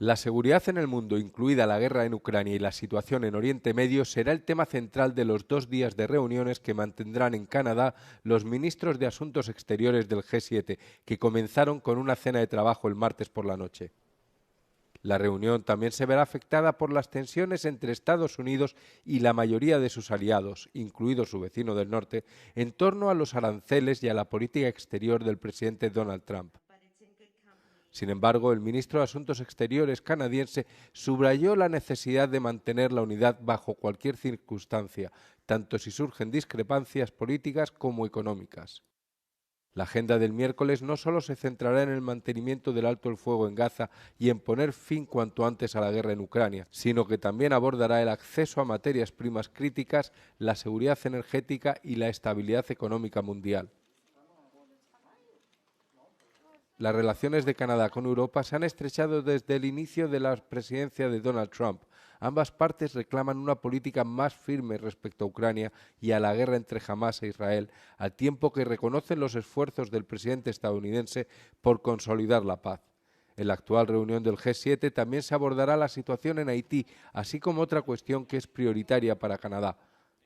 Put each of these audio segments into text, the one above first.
La seguridad en el mundo, incluida la guerra en Ucrania y la situación en Oriente Medio, será el tema central de los 2 días de reuniones que mantendrán en Canadá los ministros de Asuntos Exteriores del G7, que comenzaron con una cena de trabajo el martes por la noche. La reunión también se verá afectada por las tensiones entre Estados Unidos y la mayoría de sus aliados, incluido su vecino del norte, en torno a los aranceles y a la política exterior del presidente Donald Trump. Sin embargo, el ministro de Asuntos Exteriores canadiense subrayó la necesidad de mantener la unidad bajo cualquier circunstancia, tanto si surgen discrepancias políticas como económicas. La agenda del miércoles no solo se centrará en el mantenimiento del alto el fuego en Gaza y en poner fin cuanto antes a la guerra en Ucrania, sino que también abordará el acceso a materias primas críticas, la seguridad energética y la estabilidad económica mundial. Las relaciones de Canadá con Europa se han estrechado desde el inicio de la presidencia de Donald Trump. Ambas partes reclaman una política más firme respecto a Ucrania y a la guerra entre Hamás e Israel, al tiempo que reconocen los esfuerzos del presidente estadounidense por consolidar la paz. En la actual reunión del G7 también se abordará la situación en Haití, así como otra cuestión que es prioritaria para Canadá,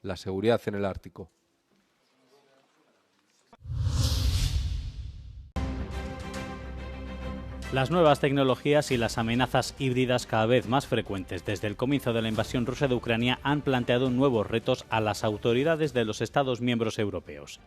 la seguridad en el Ártico. Las nuevas tecnologías y las amenazas híbridas cada vez más frecuentes desde el comienzo de la invasión rusa de Ucrania han planteado nuevos retos a las autoridades de los Estados miembros europeos.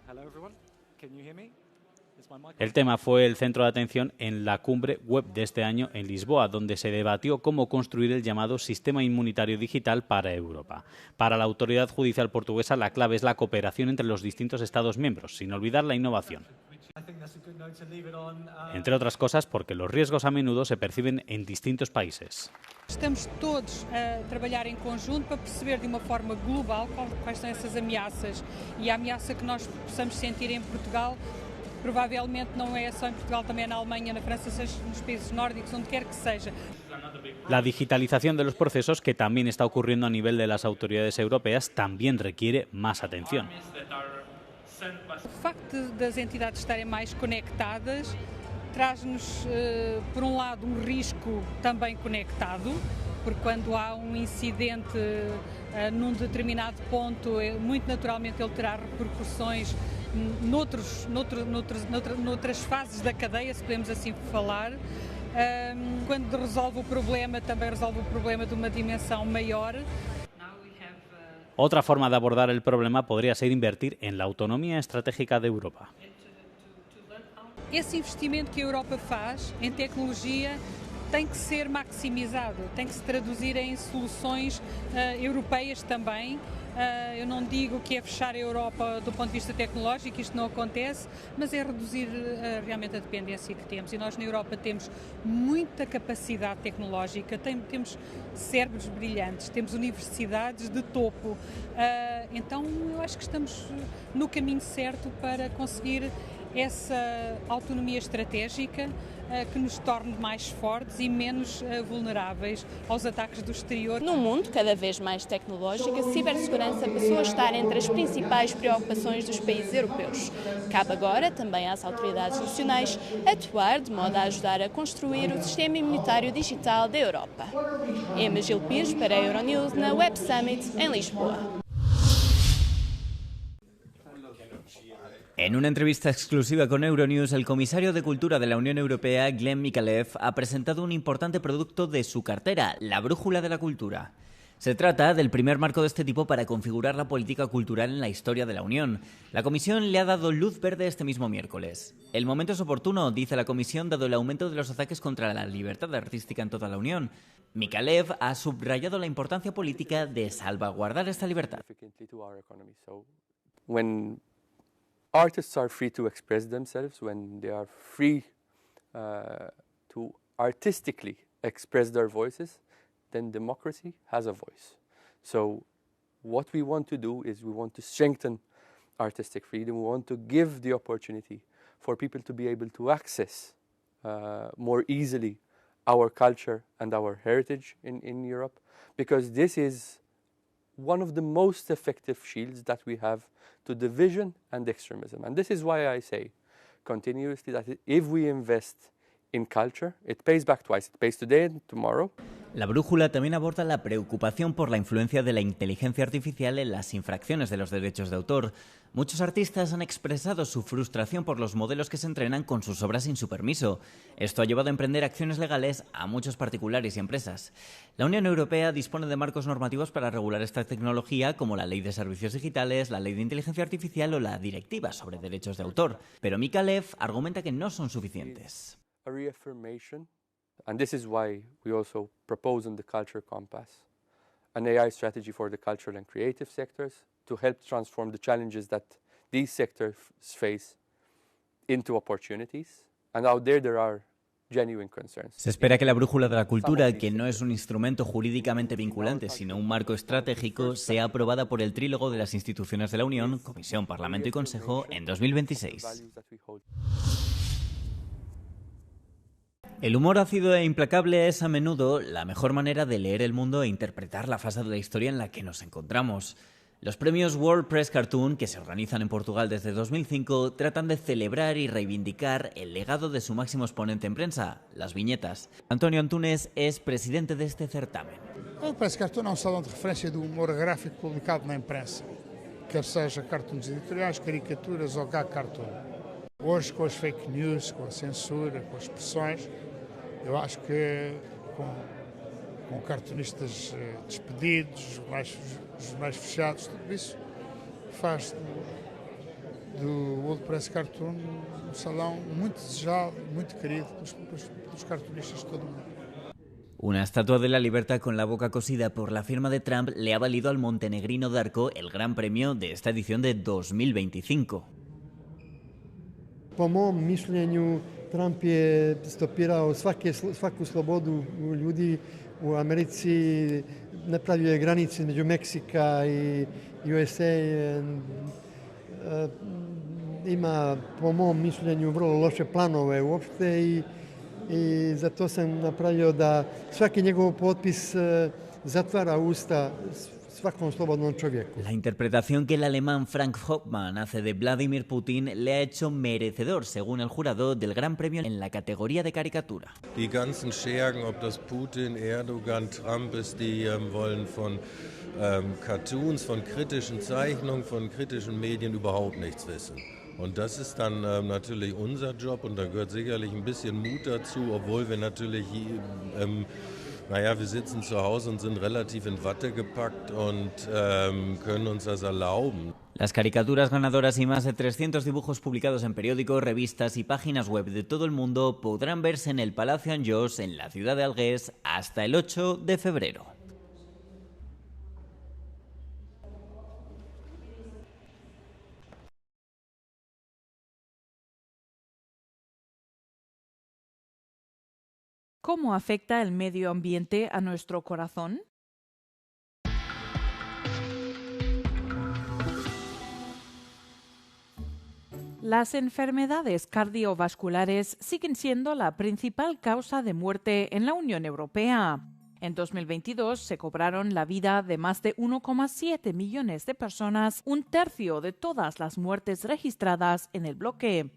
El tema fue el centro de atención en la cumbre web de este año en Lisboa, donde se debatió cómo construir el llamado sistema inmunitario digital para Europa. Para la autoridad judicial portuguesa, la clave es la cooperación entre los distintos Estados miembros, sin olvidar la innovación. Entre otras cosas, porque los riesgos a menudo se perciben en distintos países. Estamos todos a trabalhar em conjunto para perceber de uma forma global quais são essas ameaças. E a ameaça que nós possamos sentir em Portugal provavelmente não é só em Portugal, também na Alemanha, na França, nos países nórdicos, onde quer que seja. La digitalización de los procesos, que también está ocurriendo a nivel de las autoridades europeas, también requiere más atención. O facto das entidades estarem mais conectadas traz-nos, por um lado, risco também conectado, porque quando há incidente num determinado ponto, muito naturalmente ele terá repercussões noutras fases da cadeia, se podemos assim falar. Quando resolve o problema, também resolve o problema de uma dimensão maior. Otra forma de abordar el problema podría ser invertir en la autonomía estratégica de Europa. Esse investimento que a Europa faz em tecnologia tem que ser maximizado, tem que se traduzir em soluções europeias também. Eu não digo que é fechar a Europa do ponto de vista tecnológico, isto não acontece, mas é reduzir realmente a dependência que temos. E nós na Europa temos muita capacidade tecnológica, temos cérebros brilhantes, temos universidades de topo. Então eu acho que estamos no caminho certo para conseguir essa autonomia estratégica que nos torne mais fortes e menos vulneráveis aos ataques do exterior. Num mundo cada vez mais tecnológico, a cibersegurança passou a estar entre as principais preocupações dos países europeus. Cabe agora também às autoridades nacionais atuar de modo a ajudar a construir o sistema imunitário digital da Europa. Emma Gil Pires para a Euronews na Web Summit em Lisboa. En una entrevista exclusiva con Euronews, el comisario de Cultura de la Unión Europea, Glen Mikalev, ha presentado un importante producto de su cartera, la Brújula de la Cultura. Se trata del primer marco de este tipo para configurar la política cultural en la historia de la Unión. La Comisión le ha dado luz verde este mismo miércoles. El momento es oportuno, dice la Comisión, dado el aumento de los ataques contra la libertad artística en toda la Unión. Mikalev ha subrayado la importancia política de salvaguardar esta libertad. Artists are free to express themselves, when they are free to artistically express their voices, then democracy has a voice. So what we want to do is we want to strengthen artistic freedom. We want to give the opportunity for people to be able to access more easily our culture and our heritage in Europe, because this is one of the most effective shields that we have to division and extremism. And this is why I say continuously that if we invest in culture, it pays back twice. It pays today and tomorrow. La brújula también aborda la preocupación por la influencia de la inteligencia artificial en las infracciones de los derechos de autor. Muchos artistas han expresado su frustración por los modelos que se entrenan con sus obras sin su permiso. Esto ha llevado a emprender acciones legales a muchos particulares y empresas. La Unión Europea dispone de marcos normativos para regular esta tecnología, como la Ley de Servicios Digitales, la Ley de Inteligencia Artificial o la Directiva sobre Derechos de Autor. Pero Micallef argumenta que no son suficientes. And this is why we also propose in the Culture Compass an AI strategy for the cultural and creative sectors to help transform the challenges that these sectors face into opportunities. And out there are genuine concerns. Se espera que la brújula de la cultura, que no es un instrumento jurídicamente vinculante, sino un marco estratégico, sea aprobada por el trílogo de las instituciones de la Unión, Comisión, Parlamento y Consejo, en 2026. El humor ácido e implacable es a menudo la mejor manera de leer el mundo e interpretar la fase de la historia en la que nos encontramos. Los premios World Press Cartoon, que se organizan en Portugal desde 2005, tratan de celebrar y reivindicar el legado de su máximo exponente en prensa, las viñetas. António Antunes es presidente de este certamen. O Press Cartoon é um salão de referência do humor gráfico publicado na imprensa, quer seja cartoons editoriais, caricaturas ou gag cartoon. Hoje, com as fake news, com a censura, com as pressões, eu acho que com cartunistas despedidos, jornais fechados, tudo isso faz do World Press Cartoon um salão muito desejado, muito querido pelos cartunistas de todo o mundo. Una estatua de la libertad con la boca cosida por la firma de Trump le ha valido al montenegrino Darko el gran premio de esta edición de 2025. Po mom mišljenju, Trump je stopirao svaku slobodu ljudi u Americi, napravio je granice između Meksika i USA, ima po mom mišljenju vrlo loše planove uopšte i zato sam napravio da svaki njegov potpis zatvara usta La interpretación que el alemán Frank Hoffmann hace de Vladimir Putin le ha hecho merecedor, según el jurado, del gran premio en la categoría de caricatura. Die ganzen Schergen, ob das Putin, Erdogan, Trump ist, die wollen von Cartoons, von kritischen Zeichnungen, von kritischen Medien überhaupt nichts wissen. Und das ist dann natürlich unser Job und da gehört sicherlich ein bisschen Mut dazu, obwohl wir natürlich wir sitzen zu Hause und sind relativ in Watte gepackt und können uns das erlauben. Las caricaturas ganadoras y más de 300 dibujos publicados en periódicos, revistas y páginas web de todo el mundo podrán verse en el Palacio Anjos, en la ciudad de Algués, hasta el 8 de febrero. ¿Cómo afecta el medio ambiente a nuestro corazón? Las enfermedades cardiovasculares siguen siendo la principal causa de muerte en la Unión Europea. En 2022 se cobraron la vida de más de 1,7 millones de personas, un tercio de todas las muertes registradas en el bloque.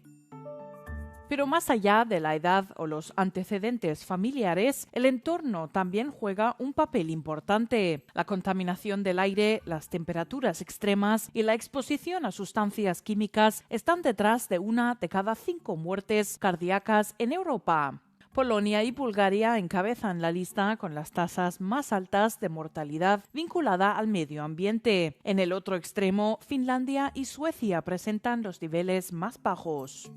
Pero más allá de la edad o los antecedentes familiares, el entorno también juega un papel importante. La contaminación del aire, las temperaturas extremas y la exposición a sustancias químicas están detrás de 1 de cada 5 muertes cardíacas en Europa. Polonia y Bulgaria encabezan la lista con las tasas más altas de mortalidad vinculada al medio ambiente. En el otro extremo, Finlandia y Suecia presentan los niveles más bajos.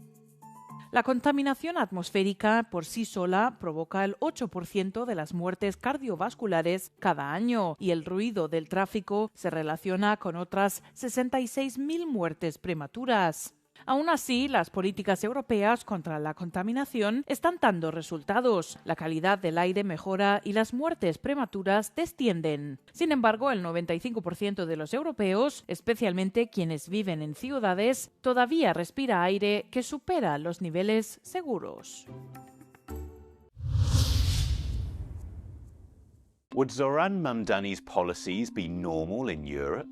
La contaminación atmosférica por sí sola provoca el 8% de las muertes cardiovasculares cada año y el ruido del tráfico se relaciona con otras 66.000 muertes prematuras. Aún así, las políticas europeas contra la contaminación están dando resultados. La calidad del aire mejora y las muertes prematuras descienden. Sin embargo, el 95% de los europeos, especialmente quienes viven en ciudades, todavía respira aire que supera los niveles seguros. Would Zoran Mamdani's policies be normal in Europe?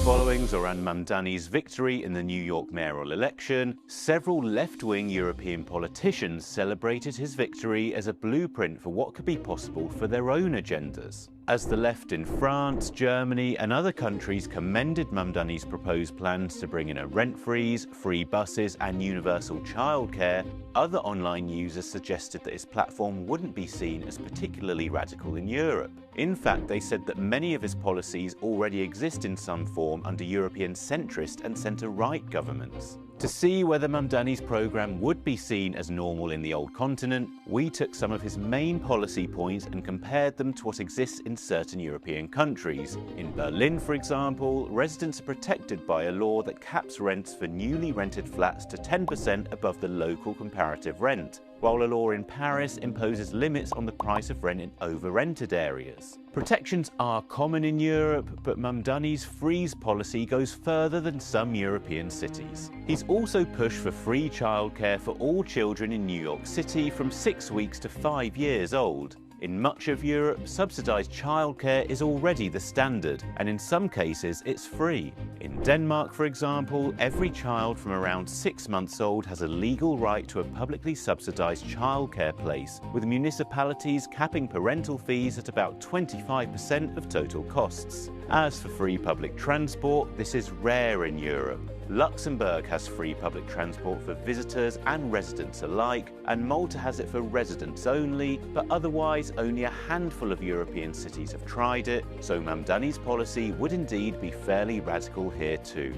Following Zoran Mamdani's victory in the New York mayoral election, several left-wing European politicians celebrated his victory as a blueprint for what could be possible for their own agendas. As the left in France, Germany and other countries commended Mamdani's proposed plans to bring in a rent freeze, free buses and universal childcare, other online users suggested that his platform wouldn't be seen as particularly radical in Europe. In fact, they said that many of his policies already exist in some form under European centrist and centre-right governments. To see whether Mamdani's programme would be seen as normal in the old continent, we took some of his main policy points and compared them to what exists in certain European countries. In Berlin, for example, residents are protected by a law that caps rents for newly rented flats to 10% above the local comparative rent, while a law in Paris imposes limits on the price of rent in over-rented areas. Protections are common in Europe, but Mamdani's freeze policy goes further than some European cities. He's also pushed for free childcare for all children in New York City from 6 weeks to 5 years old. In much of Europe, subsidised childcare is already the standard, and in some cases it's free. In Denmark, for example, every child from around 6 months old has a legal right to a publicly subsidised childcare place, with municipalities capping parental fees at about 25% of total costs. As for free public transport, this is rare in Europe. Luxembourg has free public transport for visitors and residents alike, and Malta has it for residents only, but otherwise only a handful of European cities have tried it, so Mamdani's policy would indeed be fairly radical here too.